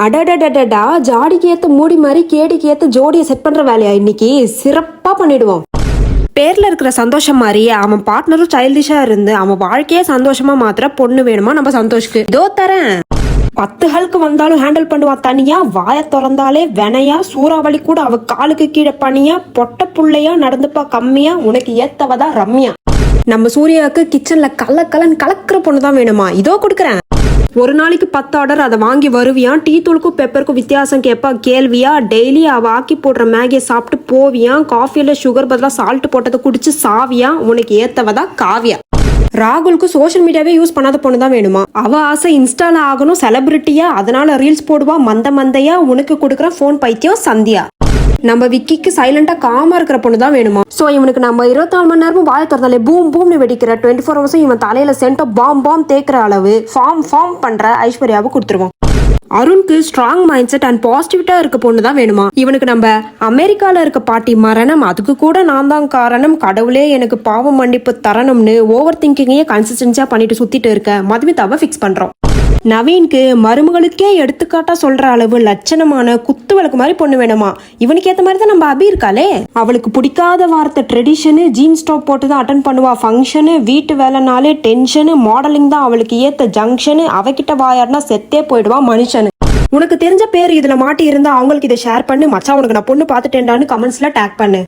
அடடடடா, ஜாடிக்கு ஏத்த மூடி மாதிரி கேடிக்கு ஏத்த ஜோடியை செட் பண்ற வேலையா இன்னைக்கு சிறப்பா பண்ணிடுவோம். பேர்ல இருக்கிற சந்தோஷம் மாதிரி அவன் பார்ட்னரும் சைல்டிஷா இருந்து அவன் வாழ்க்கையே சந்தோஷமா மாத்திர பொண்ணு வேணுமா நம்ம சந்தோஷ்க்கு? இதோ தரேன். 10 ஹல்க்கு வந்தாலும் ஹேண்டில் பண்ணுவா தனியா. வாய திறந்தாலே வெனையா. சூறாவளி கூட அவ காலுக்கு கீழே பனியா. பொட்ட புள்ளையா நடந்துப்பா கம்மியா. உனக்கு ஏத்தவதா ரம்யா. நம்ம சூர்யாவுக்கு கிச்சன்ல கலக்கிற பொண்ணு தான் வேணுமா? இதோ கொடுக்குறேன். ஒரு நாளைக்கு 10 ஆர்டர். அதை வாங்கி வருவியா? டீ தூளுக்கும் பெப்பருக்கும் வித்தியாசம் கேட்பா கேள்வியா? டெய்லி அவ ஆக்கி போடுற மேகியை சாப்பிட்டு போவியா? காஃபியில சுகர் பதிலாக சால்ட் போட்டதை குடிச்சு சாவியா? உனக்கு ஏத்தவதா காவியா. ராகுலுக்கு சோஷியல் மீடியாவே யூஸ் பண்ணாத பொண்ணு தான் வேணுமா? அவ ஆசை இன்ஸ்டால ஆகணும் செலிபிரிட்டியா. அதனால ரீல்ஸ் போடுவா மந்தையா. உனக்கு கொடுக்குற போன் பைத்தியம் சந்தியா. நம்ம விக்கிக்கு சைலண்டா காமா இருக்கிற பொண்ணு தான் வேணுமா? சோ இவனுக்கு நம்ம 24 மணி நேரமும் வாய திறந்தாலே பூம் பூம்னு வெடிக்கிற 24 ஹவர்ஸும் இவன் தலையில சென்டோ பாம் தேக்கிற அளவு ஃபார்ம் பண்ற ஐஸ்வர்யாவை கொடுத்துருவோம். அருணுக்கு ஸ்ட்ராங் மைண்ட் செட் அண்ட் பாசிட்டிவிட்டா இருக்க பொண்ணு தான் வேணுமா? இவனுக்கு நம்ம அமெரிக்கால இருக்க பாட்டி மரணம், அதுக்கு கூட நான் தான் காரணம், கடவுளே எனக்கு பாவம் மன்னிப்பு தரணும்னு ஓவர் திங்கிங்கையே கன்சிஸ்டன்ஸா பண்ணிட்டு சுத்திட்டு இருக்க மதுமிதாவை ஃபிக்ஸ் பண்றோம். நவீனுக்கு மருமகளுக்கே எடுத்துக்காட்டா சொல்ற அளவு லட்சணமான குத்து விளக்கு மாதிரி பொண்ணு வேணுமா? இவனுக்கு ஏத்த மாதிரி தான் நம்ம அபி இருக்காளே. அவளுக்கு பிடிக்காத வார்த்தை ட்ரெடிஷனு. ஜீன்ஸ் டாப் போட்டு தான் அட்டன் பண்ணுவா ஃபங்க்ஷனு. வீட்டு வேலைனாலே டென்ஷனு. மாடலிங் தான் அவளுக்கு ஏத்த ஜங்ஷனு. அவகிட்ட வாயாடுனா செத்தே போயிடுவா மனுஷனு. உனக்கு தெரிஞ்ச பேர் இதுல மாட்டி இருந்தா அவங்களுக்கு இதை ஷேர் பண்ணு. மச்சான் உனக்கு நான் பொண்ணு பாத்துட்டேன்டான்னு கமெண்ட்ஸ்ல டேக் பண்ணு.